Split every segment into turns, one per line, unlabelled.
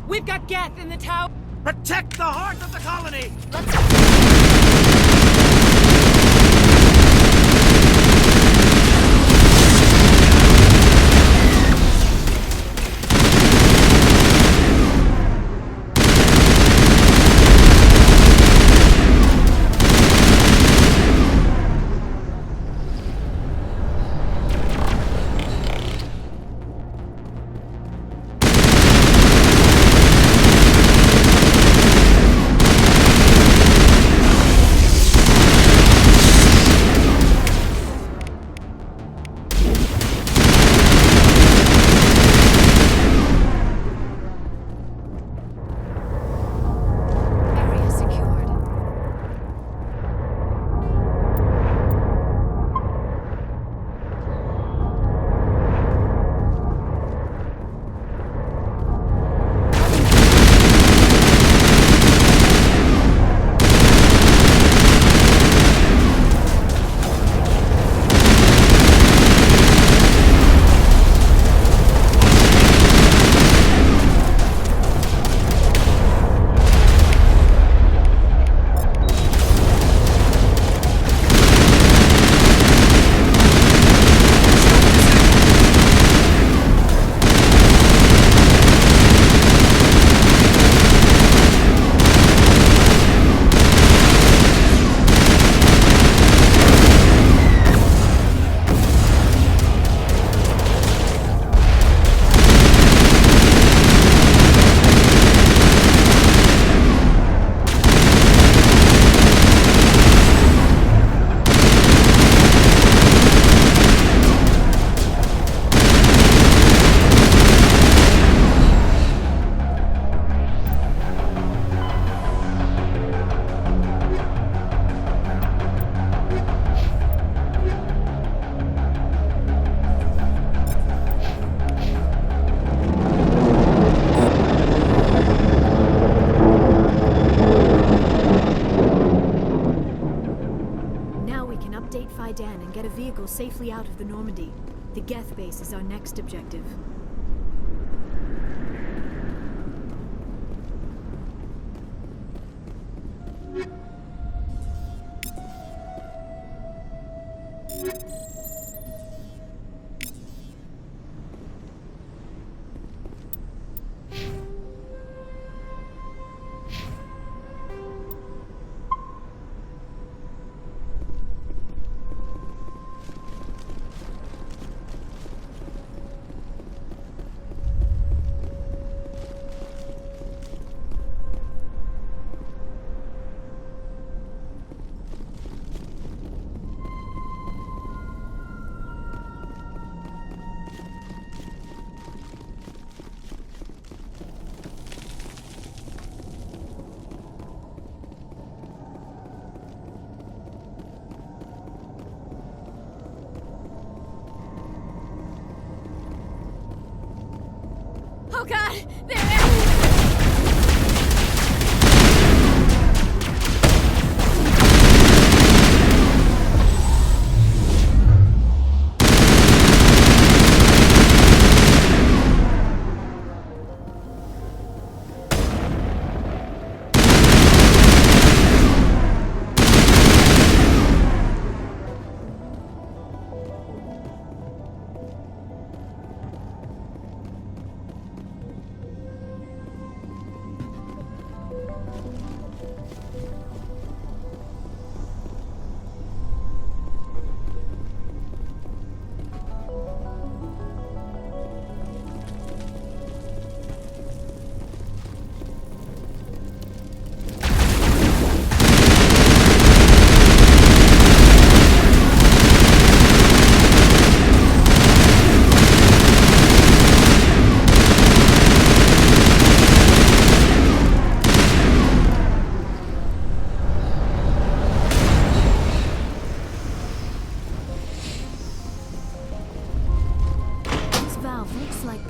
We've got Geth in the tower!
Protect the heart of the colony!
And get a vehicle safely out of the Normandy. The Geth base is our next objective.
Oh god! There!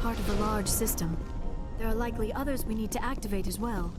Part of a large system. There are likely others we need to activate as well.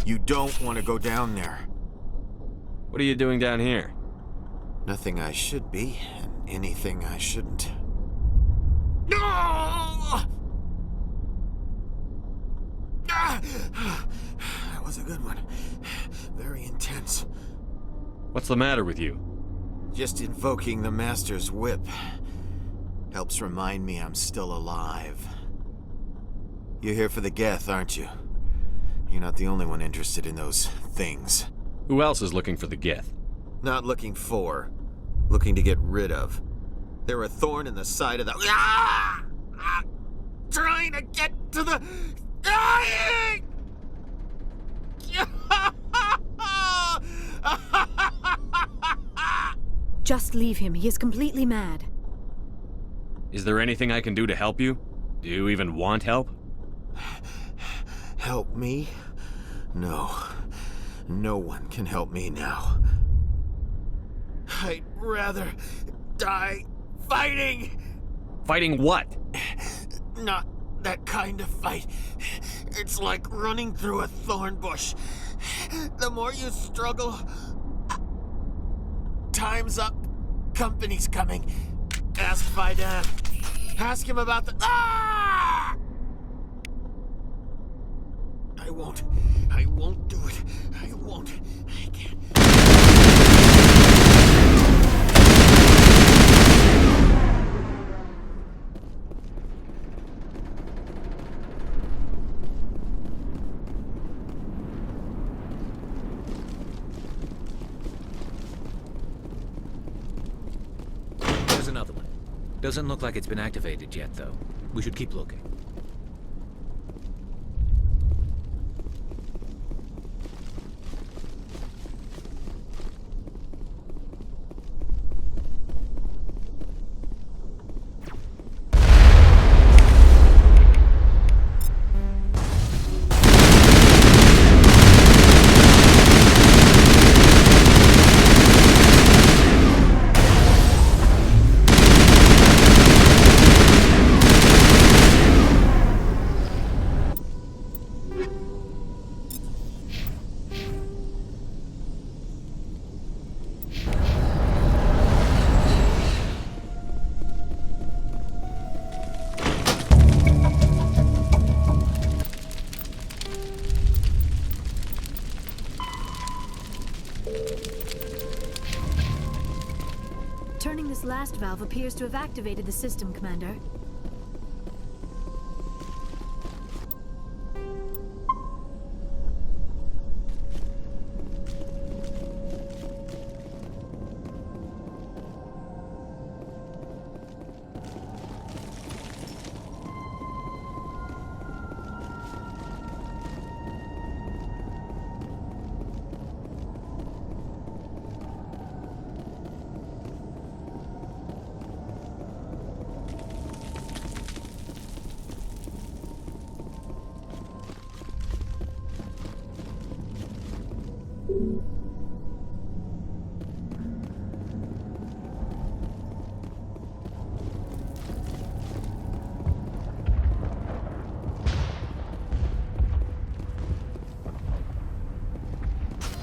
You don't want to go down there.
What are you doing down here?
Nothing I should be, and anything I shouldn't. No! That was a good one. Very intense.
What's the matter with you?
Just invoking the Master's whip helps remind me I'm still alive. You're here for the Geth, aren't you? You're not the only one interested in those things.
Who else is looking for the Geth?
Not looking for, looking to get rid of. They're a thorn in the side of the... Trying to get to the... Dying!
Just leave him. He is completely mad.
Is there anything I can do to help you? Do you even want help?
Help me? No. No one can help me now. I'd rather die fighting!
Fighting what?
Not that kind of fight. It's like running through a thorn bush. The more you struggle... Time's up. Company's coming. Ask Faidan. Ask him about the... Ah! I won't do it. I won't. I can't.
There's another one. Doesn't look like it's been activated yet, though. We should keep looking.
Turning this last valve appears to have activated the system, Commander.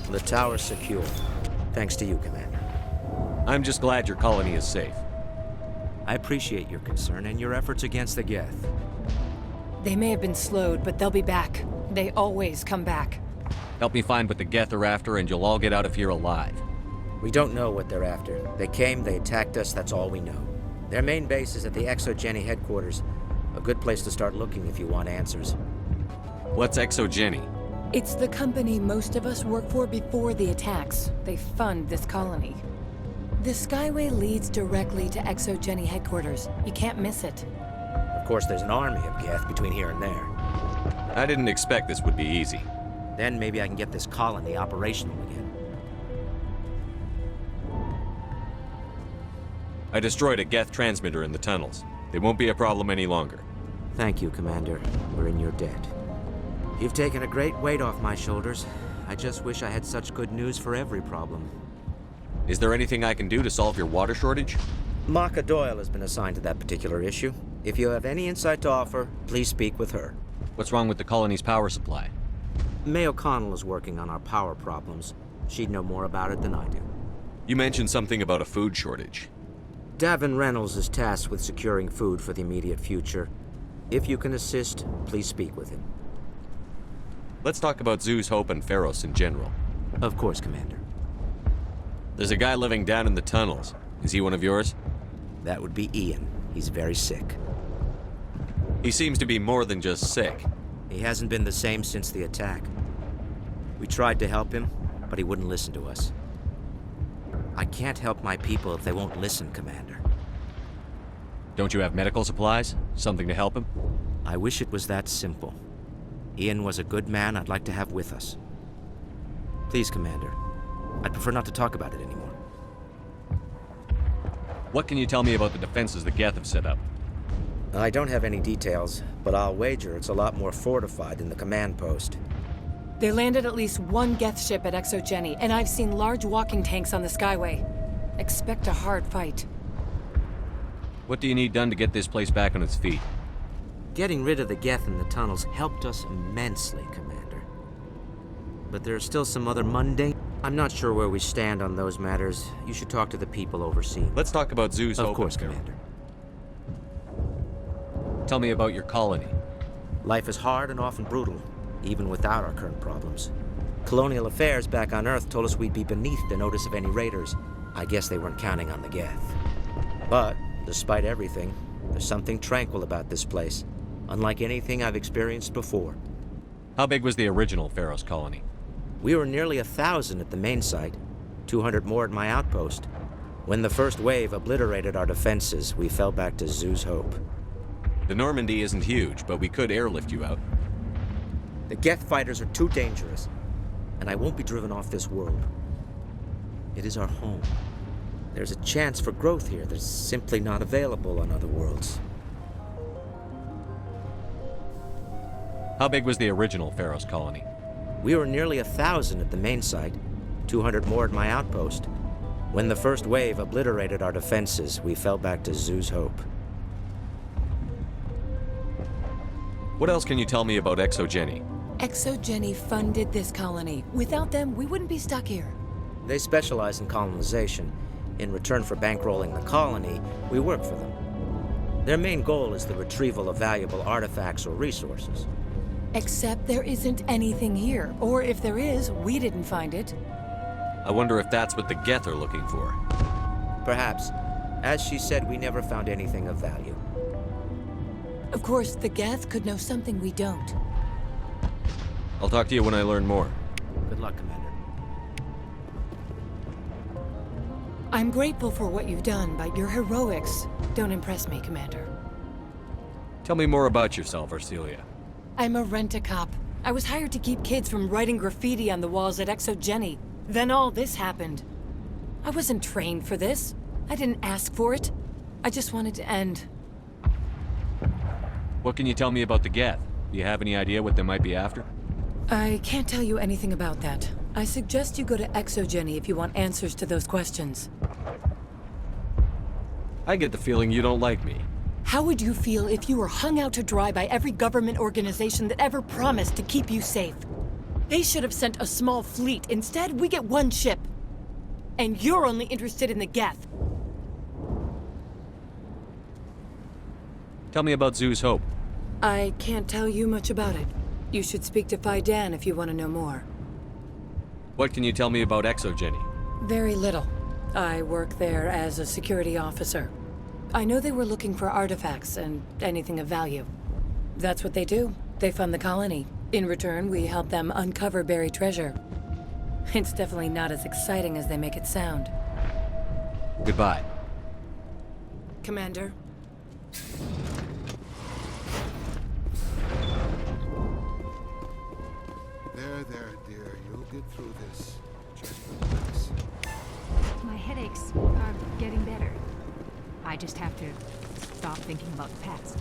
The tower's secure. Thanks to you, Commander.
I'm just glad your colony is safe.
I appreciate your concern and your efforts against the Geth.
They may have been slowed, but they'll be back. They always come back.
Help me find what the Geth are after, and you'll all get out of here alive.
We don't know what they're after. They came, they attacked us, that's all we know. Their main base is at the Exogeny headquarters. A good place to start looking if you want answers.
What's Exogeny?
It's the company most of us work for before the attacks. They fund this colony. The Skyway leads directly to Exogeny headquarters. You can't miss it.
Of course, there's an army of Geth between here and there.
I didn't expect this would be easy.
Then maybe I can get this colony operational again.
I destroyed a Geth transmitter in the tunnels. They won't be a problem any longer.
Thank you, Commander. We're in your debt. You've taken a great weight off my shoulders. I just wish I had such good news for every problem.
Is there anything I can do to solve your water shortage?
Maka Doyle has been assigned to that particular issue. If you have any insight to offer, please speak with her.
What's wrong with the colony's power supply?
May O'Connell is working on our power problems. She'd know more about it than I do.
You mentioned something about a food shortage.
Davin Reynolds is tasked with securing food for the immediate future. If you can assist, please speak with him.
Let's talk about Zeus, Hope, and Feros in general.
Of course, Commander.
There's a guy living down in the tunnels. Is he one of yours?
That would be Ian. He's very sick.
He seems to be more than just sick.
He hasn't been the same since the attack. We tried to help him, but he wouldn't listen to us. I can't help my people if they won't listen, Commander.
Don't you have medical supplies? Something to help him?
I wish it was that simple. Ian was a good man I'd like to have with us. Please, Commander. I'd prefer not to talk about it anymore.
What can you tell me about the defenses the Geth have set up?
I don't have any details, but I'll wager it's a lot more fortified than the command post.
They landed at least one Geth ship at Exogeny, and I've seen large walking tanks on the Skyway. Expect a hard fight.
What do you need done to get this place back on its feet?
Getting rid of the Geth in the tunnels helped us immensely, Commander. But there are still some other mundane... I'm not sure where we stand on those matters. You should talk to the people overseeing.
Let's talk about Zeus.
Of course, Commander.
Tell me about your colony.
Life is hard and often brutal, even without our current problems. Colonial affairs back on Earth told us we'd be beneath the notice of any raiders. I guess they weren't counting on the Geth. But, despite everything, there's something tranquil about this place, unlike anything I've experienced before.
How big was the original Feros colony?
We were nearly 1,000 at the main site, 200 more at my outpost. When the first wave obliterated our defenses, we fell back to Zeus Hope.
The Normandy isn't huge, but we could airlift you out.
The Geth fighters are too dangerous, and I won't be driven off this world. It is our home. There's a chance for growth here that's simply not available on other worlds.
How big was the original Feros colony?
We were nearly 1,000 at the main site, 200 more at my outpost. When the first wave obliterated our defenses, we fell back to Zeus Hope.
What else can you tell me about Exogeny?
Exogeny funded this colony. Without them, we wouldn't be stuck here.
They specialize in colonization. In return for bankrolling the colony, we work for them. Their main goal is the retrieval of valuable artifacts or resources.
Except there isn't anything here. Or if there is, we didn't find it.
I wonder if that's what the Geth are looking for.
Perhaps. As she said, we never found anything of value.
Of course, the Geth could know something we don't.
I'll talk to you when I learn more.
Good luck, Commander.
I'm grateful for what you've done, but your heroics don't impress me, Commander.
Tell me more about yourself, Arcelia.
I'm a rent-a-cop. I was hired to keep kids from writing graffiti on the walls at Exogeny. Then all this happened. I wasn't trained for this. I didn't ask for it. I just wanted to end.
What can you tell me about the Geth? Do you have any idea what they might be after?
I can't tell you anything about that. I suggest you go to Exogeny if you want answers to those questions.
I get the feeling you don't like me.
How would you feel if you were hung out to dry by every government organization that ever promised to keep you safe? They should have sent a small fleet. Instead, we get one ship. And you're only interested in the Geth.
Tell me about Zeus Hope.
I can't tell you much about it. You should speak to Fidan if you want to know more.
What can you tell me about Exogeny?
Very little. I work there as a security officer. I know they were looking for artifacts and anything of value. That's what they do. They fund the colony. In return, we help them uncover buried treasure. It's definitely not as exciting as they make it sound.
Goodbye.
Commander?
There, dear. You'll get through this. Just relax.
My headaches are getting better. I just have to stop thinking about the past.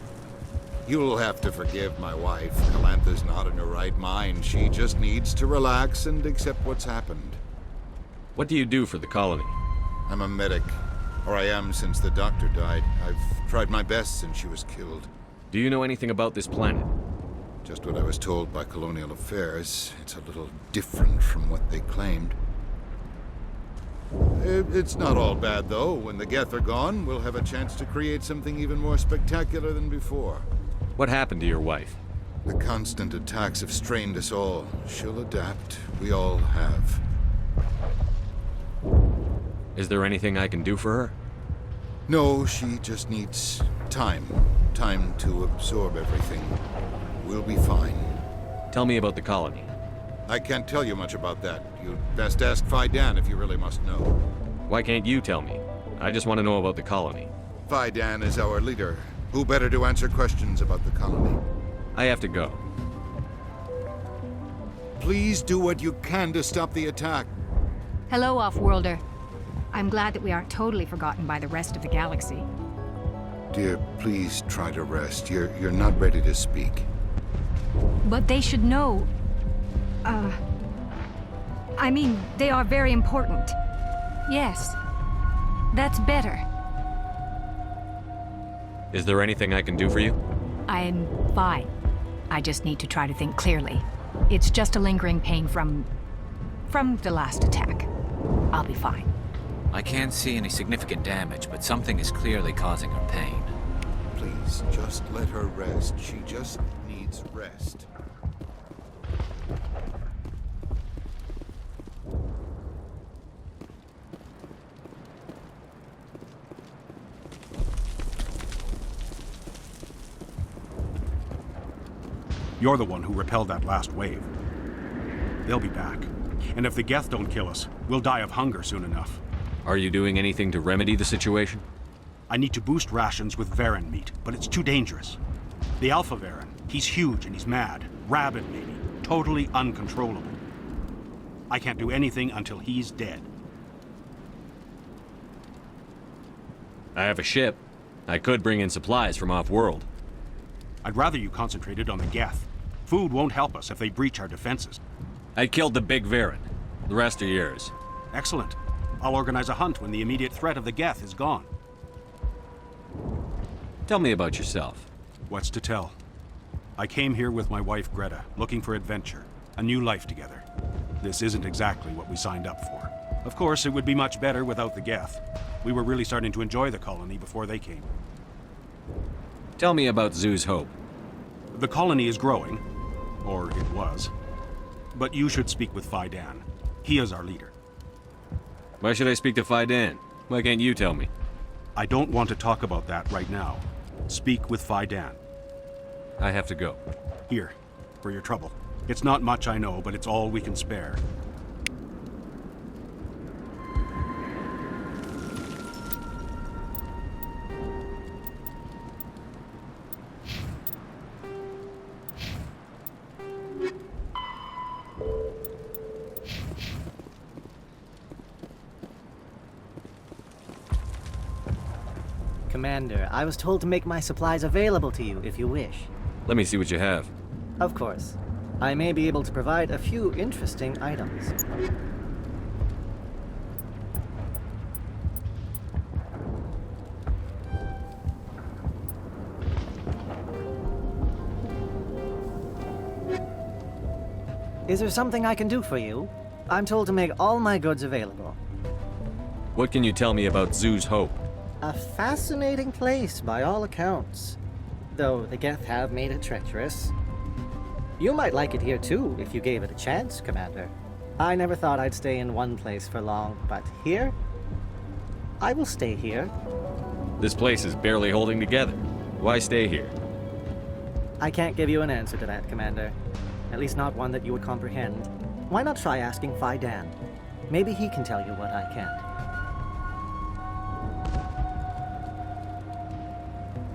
You'll have to forgive my wife. Calantha's not in her right mind. She just needs to relax and accept what's happened.
What do you do for the colony?
I'm a medic. Or I am since the doctor died. I've tried my best since she was killed.
Do you know anything about this planet?
Just what I was told by Colonial Affairs. It's a little different from what they claimed. It's not all bad, though. When the Geth are gone, we'll have a chance to create something even more spectacular than before.
What happened to your wife?
The constant attacks have strained us all. She'll adapt. We all have.
Is there anything I can do for her?
No, she just needs time. Time to absorb everything. We'll be fine.
Tell me about the colony.
I can't tell you much about that. You'd best ask Fidan if you really must know.
Why can't you tell me? I just want to know about the colony.
Fidan is our leader. Who better to answer questions about the colony?
I have to go.
Please do what you can to stop the attack.
Hello, Off-Worlder. I'm glad that we aren't totally forgotten by the rest of the galaxy.
Dear, please try to rest. You're not ready to speak.
But they should know... I mean, they are very important. Yes. That's better.
Is there anything I can do for you?
I'm fine. I just need to try to think clearly. It's just a lingering pain from the last attack. I'll be fine.
I can't see any significant damage, but something is clearly causing her pain.
Please, just let her rest. She just needs rest.
You're the one who repelled that last wave. They'll be back. And if the Geth don't kill us, we'll die of hunger soon enough.
Are you doing anything to remedy the situation?
I need to boost rations with Varen meat, but it's too dangerous. The Alpha Varen, he's huge and he's mad. Rabid, maybe. Totally uncontrollable. I can't do anything until he's dead.
I have a ship. I could bring in supplies from off-world.
I'd rather you concentrated on the Geth. Food won't help us if they breach our defenses.
I killed the big Varen. The rest are yours.
Excellent. I'll organize a hunt when the immediate threat of the Geth is gone.
Tell me about yourself.
What's to tell? I came here with my wife Greta, looking for adventure, a new life together. This isn't exactly what we signed up for. Of course, it would be much better without the Geth. We were really starting to enjoy the colony before they came.
Tell me about Zoo's Hope.
The colony is growing, or it was. But you should speak with Fidan. He is our leader.
Why should I speak to Fidan? Why can't you tell me?
I don't want to talk about that right now. Speak with Fidan.
I have to go.
Here, for your trouble. It's not much, I know, but it's all we can spare.
Commander, I was told to make my supplies available to you if you wish.
Let me see what you have.
Of course. I may be able to provide a few interesting items. Is there something I can do for you? I'm told to make all my goods available.
What can you tell me about Zoo's Hope?
A fascinating place by all accounts. Though the Geth have made it treacherous. You might like it here too, if you gave it a chance, Commander. I never thought I'd stay in one place for long, but here? I will stay here.
This place is barely holding together. Why stay here?
I can't give you an answer to that, Commander. At least not one that you would comprehend. Why not try asking Fidan? Maybe he can tell you what I can't.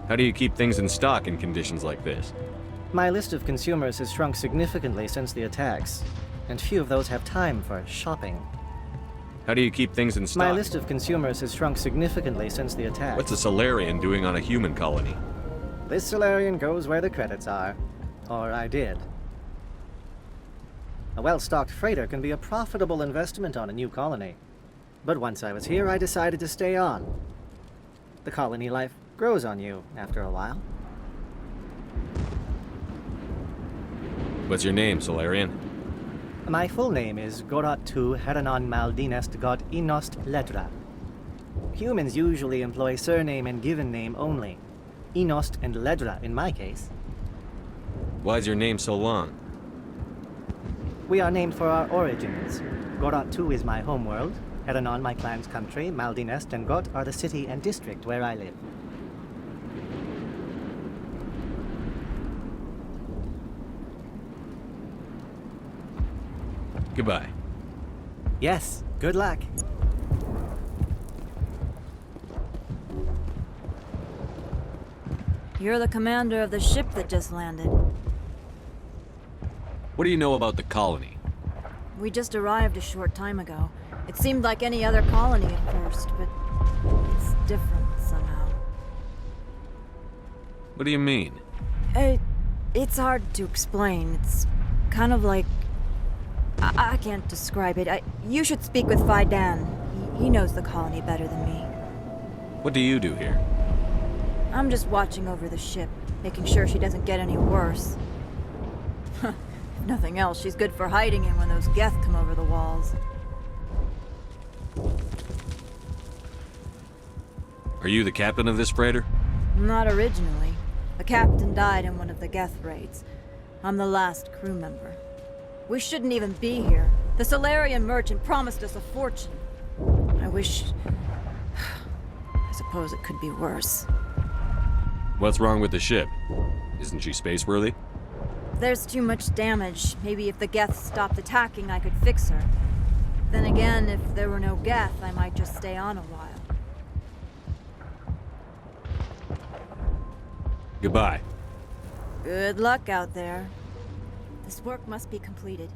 How do you keep things in stock in conditions like this?
My list of consumers has shrunk significantly since the attacks, and few of those have time for shopping.
How do you keep things in stock?
My list of consumers has shrunk significantly since the attacks.
What's a Solarian doing on a human colony?
This Solarian goes where the credits are. Or I did. A well-stocked freighter can be a profitable investment on a new colony. But once I was here, I decided to stay on. The colony life grows on you after a while.
What's your name, Solarian?
My full name is Gorat-tu Heranon Maldinest God Inost Ledra. Humans usually employ surname and given name only. Inost and Ledra in my case.
Why's your name so long?
We are named for our origins. Gorat-tu is my homeworld, Heranon my clan's country, Maldinest and Got are the city and district where I live.
Goodbye.
Yes, good luck.
You're the commander of the ship that just landed.
What do you know about the colony?
We just arrived a short time ago. It seemed like any other colony at first, but it's different somehow.
What do you mean?
It's hard to explain. It's kind of like... I can't describe it. You should speak with Fidan. He knows the colony better than me.
What do you do here?
I'm just watching over the ship, making sure she doesn't get any worse. If nothing else, she's good for hiding in when those Geth come over the walls.
Are you the captain of this freighter?
Not originally. The captain died in one of the Geth raids. I'm the last crew member. We shouldn't even be here. The Solarian merchant promised us a fortune. I wish... I suppose it could be worse.
What's wrong with the ship? Isn't she space-worthy?
There's too much damage. Maybe if the Geth stopped attacking, I could fix her. Then again, if there were no Geth, I might just stay on a while.
Goodbye.
Good luck out there. This work must be completed.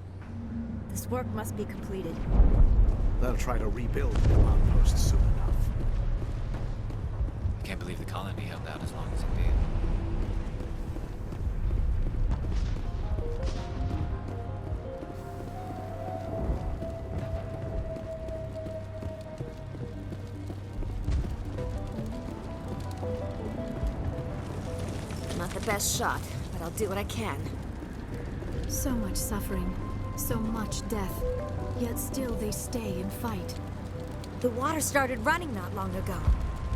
This work must be completed.
They'll try to rebuild the command post soon enough.
I can't believe the colony held out as long as it did.
Not the best shot, but I'll do what I can.
So much suffering, so much death, yet still they stay and fight.
The water started running not long ago.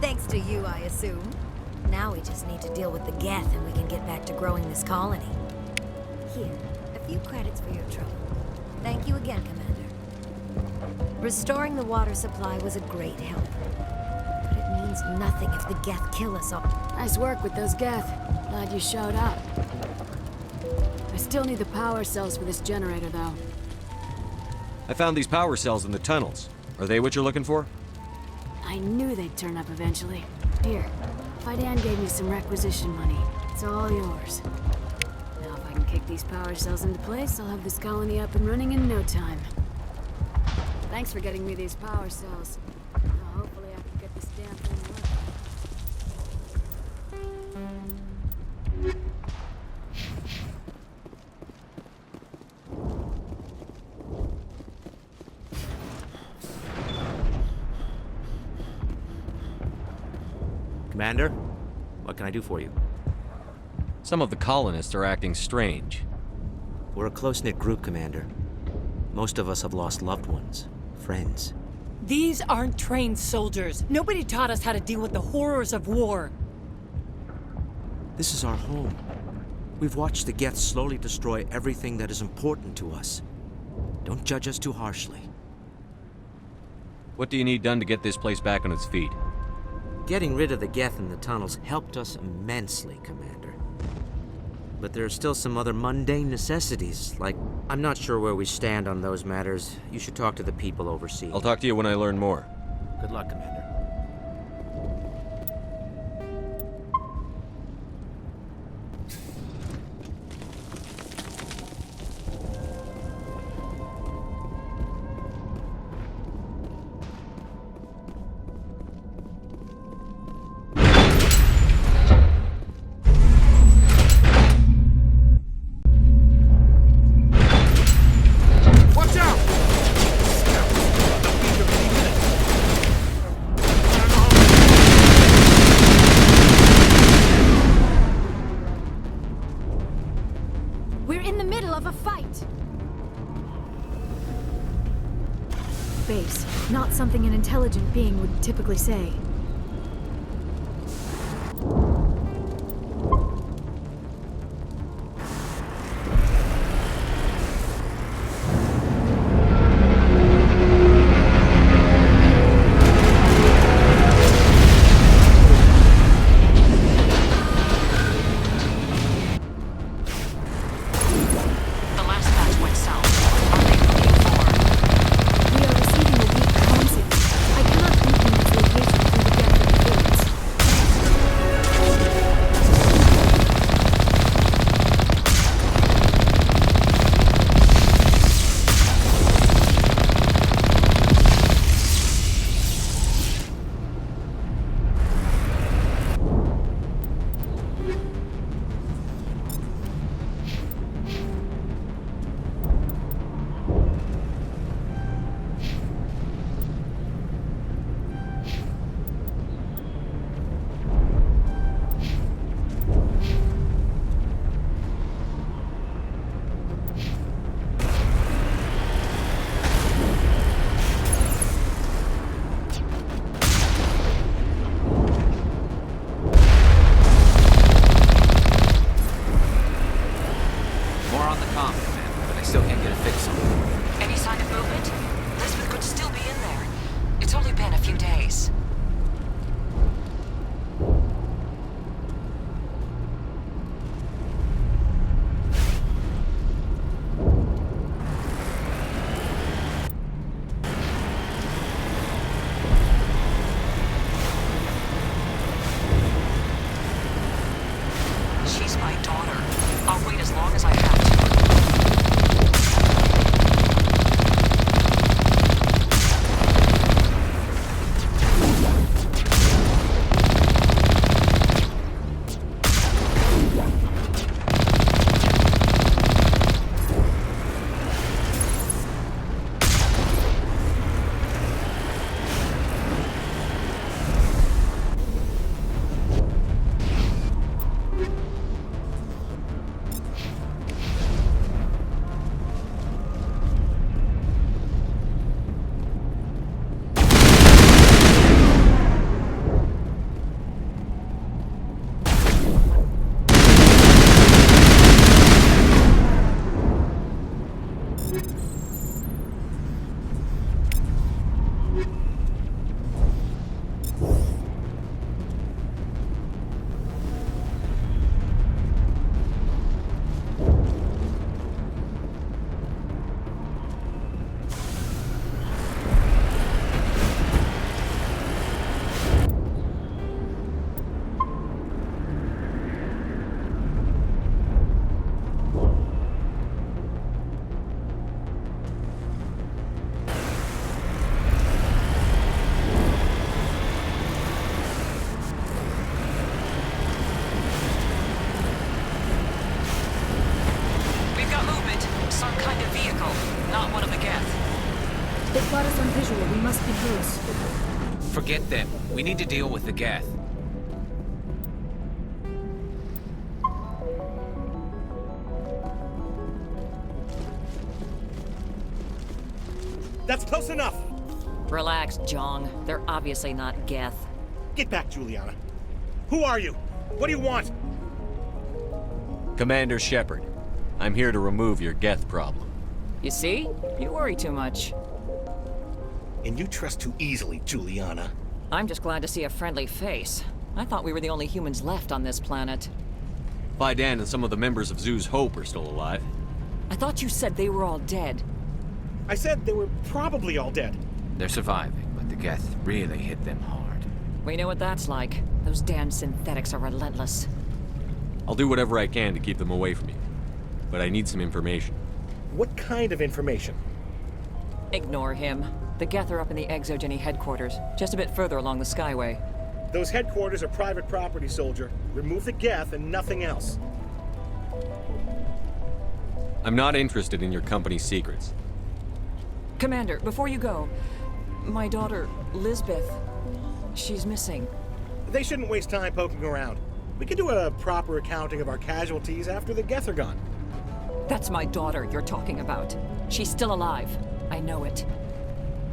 Thanks to you, I assume. Now we just need to deal with the Geth and we can get back to growing this colony. Here, a few credits for your trouble. Thank you again, Commander. Restoring the water supply was a great help. But it means nothing if the Geth kill us all.
Nice work with those Geth. Glad you showed up. I still need the power cells for this generator, though.
I found these power cells in the tunnels. Are they what you're looking for?
I knew they'd turn up eventually. Here, Fidan gave me some requisition money. It's all yours. Now if I can kick these power cells into place, I'll have this colony up and running in no time. Thanks for getting me these power cells. Now hopefully I can get this damn thing working.
Commander, what can I do for you?
Some of the colonists are acting strange.
We're a close-knit group, Commander. Most of us have lost loved ones, friends.
These aren't trained soldiers. Nobody taught us how to deal with the horrors of war.
This is our home. We've watched the Geth slowly destroy everything that is important to us. Don't judge us too harshly.
What do you need done to get this place back on its feet?
Getting rid of the Geth in the tunnels helped us immensely, Commander. But there are still some other mundane necessities, like... I'm not sure where we stand on those matters. You should talk to the people overseas.
I'll talk to you when I learn more.
Good luck, Commander.
base, not something an intelligent being would typically say.
Forget them. We need to deal with the Geth.
That's close enough!
Relax, Jong. They're obviously not Geth.
Get back, Juliana. Who are you? What do you want?
Commander Shepard. I'm here to remove your Geth problem.
You see? You worry too much.
And you trust too easily, Juliana.
I'm just glad to see a friendly face. I thought we were the only humans left on this planet.
Fidan and some of the members of Zoo's Hope are still alive.
I thought you said they were all dead.
I said they were probably all dead.
They're surviving, but the Geth really hit them hard.
We know what that's like. Those damn synthetics are relentless.
I'll do whatever I can to keep them away from you. But I need some information.
What kind of information?
Ignore him. The Geth are up in the Exogeny headquarters, just a bit further along the Skyway.
Those headquarters are private property, soldier. Remove the Geth and nothing else.
I'm not interested in your company's secrets.
Commander, before you go, my daughter, Lisbeth, she's missing.
They shouldn't waste time poking around. We can do a proper accounting of our casualties after the Geth are gone.
That's my daughter you're talking about. She's still alive. I know it.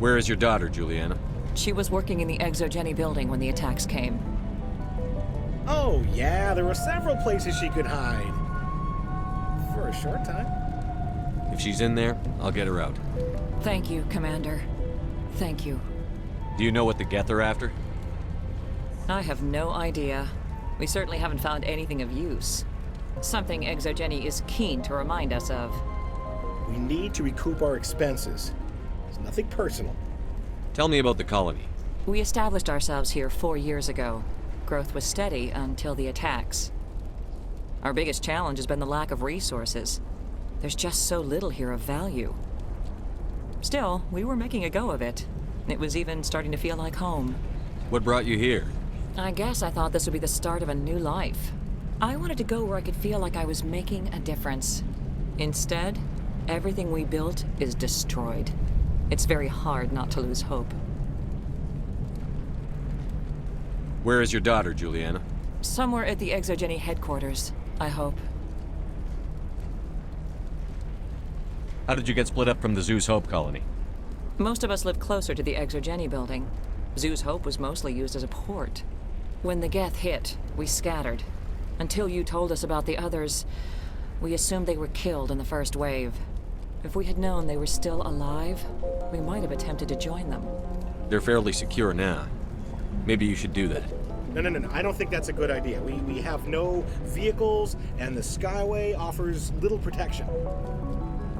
Where is your daughter, Juliana?
She was working in the Exogeny building when the attacks came.
Oh, yeah, there were several places she could hide. For a short time.
If she's in there, I'll get her out.
Thank you, Commander. Thank you.
Do you know what the Geth are after?
I have no idea. We certainly haven't found anything of use. Something Exogeny is keen to remind us of.
We need to recoup our expenses. It's nothing personal.
Tell me about the colony.
We established ourselves here 4 years ago. Growth was steady until the attacks. Our biggest challenge has been the lack of resources. There's just so little here of value. Still, we were making a go of it. It was even starting to feel like home.
What brought you here?
I guess I thought this would be the start of a new life. I wanted to go where I could feel like I was making a difference. Instead, everything we built is destroyed. It's very hard not to lose hope.
Where is your daughter, Juliana?
Somewhere at the Exogeny headquarters, I hope.
How did you get split up from the Zeus Hope colony?
Most of us lived closer to the Exogeny building. Zeus Hope was mostly used as a port. When the Geth hit, we scattered. Until you told us about the others, we assumed they were killed in the first wave. If we had known they were still alive, we might have attempted to join them.
They're fairly secure now. Maybe you should do that.
No. I don't think that's a good idea. We have no vehicles, and the Skyway offers little protection.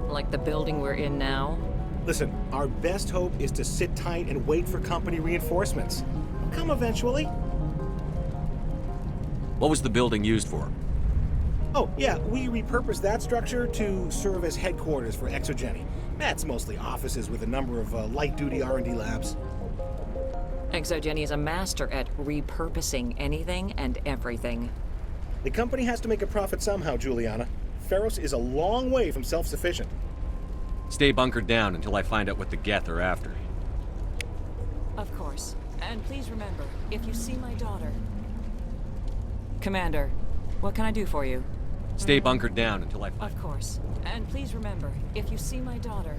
Like the building we're in now?
Listen, our best hope is to sit tight and wait for company reinforcements. They'll come eventually.
What was the building used for?
Oh, yeah, we repurposed that structure to serve as headquarters for Exogeny. That's mostly offices with a number of light-duty R&D labs.
Exogeny is a master at repurposing anything and everything.
The company has to make a profit somehow, Juliana. Feros is a long way from self-sufficient.
Stay bunkered down until I find out what the Geth are after.
Of course. And please remember, if you see my daughter... Commander, what can I do for you?
Stay bunkered down until I find...
Of course. And please remember, if you see my daughter...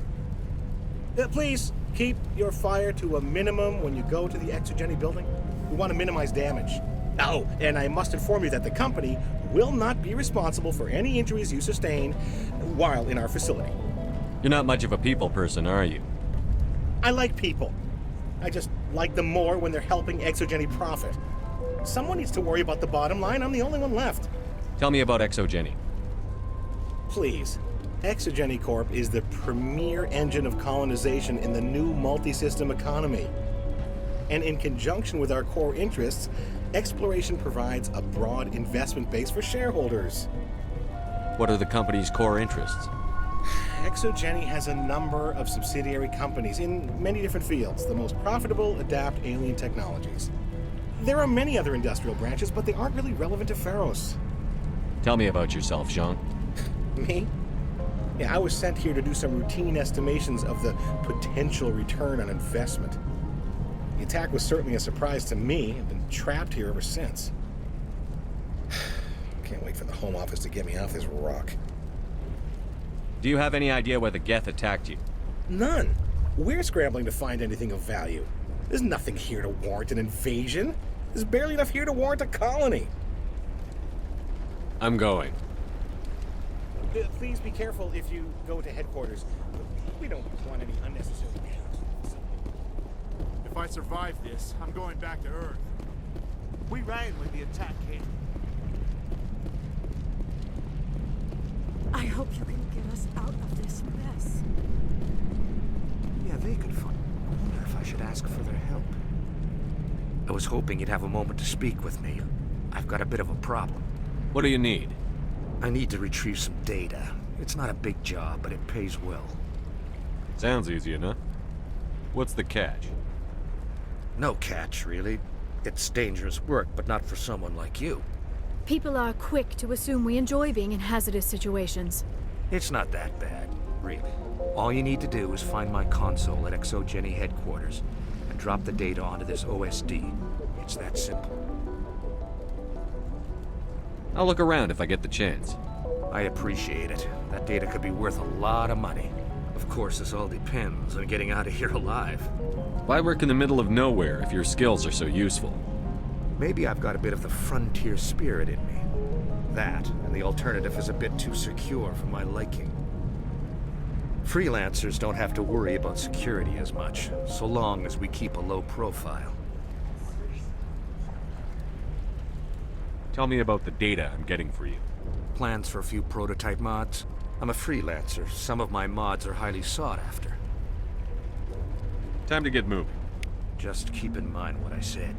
Please, keep your fire to a minimum when you go to the Exogeny building. We want to minimize damage. Oh, and I must inform you that the company will not be responsible for any injuries you sustain while in our facility.
You're not much of a people person, are you?
I like people. I just like them more when they're helping Exogeny profit. Someone needs to worry about the bottom line. I'm the only one left.
Tell me about Exogeny.
Please. Exogeny Corp is the premier engine of colonization in the new multi-system economy. And in conjunction with our core interests, exploration provides a broad investment base for shareholders.
What are the company's core interests?
Exogeny has a number of subsidiary companies in many different fields. The most profitable adapt alien technologies. There are many other industrial branches, but they aren't really relevant to Feros.
Tell me about yourself, Jean.
Me? Yeah, I was sent here to do some routine estimations of the potential return on investment. The attack was certainly a surprise to me. I've been trapped here ever since. Can't wait for the Home Office to get me off this rock.
Do you have any idea why the Geth attacked you?
None. We're scrambling to find anything of value. There's nothing here to warrant an invasion. There's barely enough here to warrant a colony.
I'm going.
Please be careful if you go to headquarters. We don't want any unnecessary damage.
If I survive this, I'm going back to Earth. We ran when the attack came.
I hope you can get us out of this mess.
Yeah, they could find... I wonder if I should ask for their help. I was hoping you'd have a moment to speak with me. I've got a bit of a problem.
What do you need?
I need to retrieve some data. It's not a big job, but it pays well.
Sounds easy enough. What's the catch?
No catch, really. It's dangerous work, but not for someone like you.
People are quick to assume we enjoy being in hazardous situations.
It's not that bad, really. All you need to do is find my console at Exogeny headquarters and drop the data onto this OSD. It's that simple.
I'll look around if I get the chance.
I appreciate it. That data could be worth a lot of money.
Of course, this all depends on getting out of here alive.
Why work in the middle of nowhere if your skills are so useful?
Maybe I've got a bit of the frontier spirit in me. That, and the alternative is a bit too secure for my liking. Freelancers don't have to worry about security as much, so long as we keep a low profile.
Tell me about the data I'm getting for you.
Plans for a few prototype mods? I'm a freelancer. Some of my mods are highly sought after.
Time to get moving.
Just keep in mind what I said.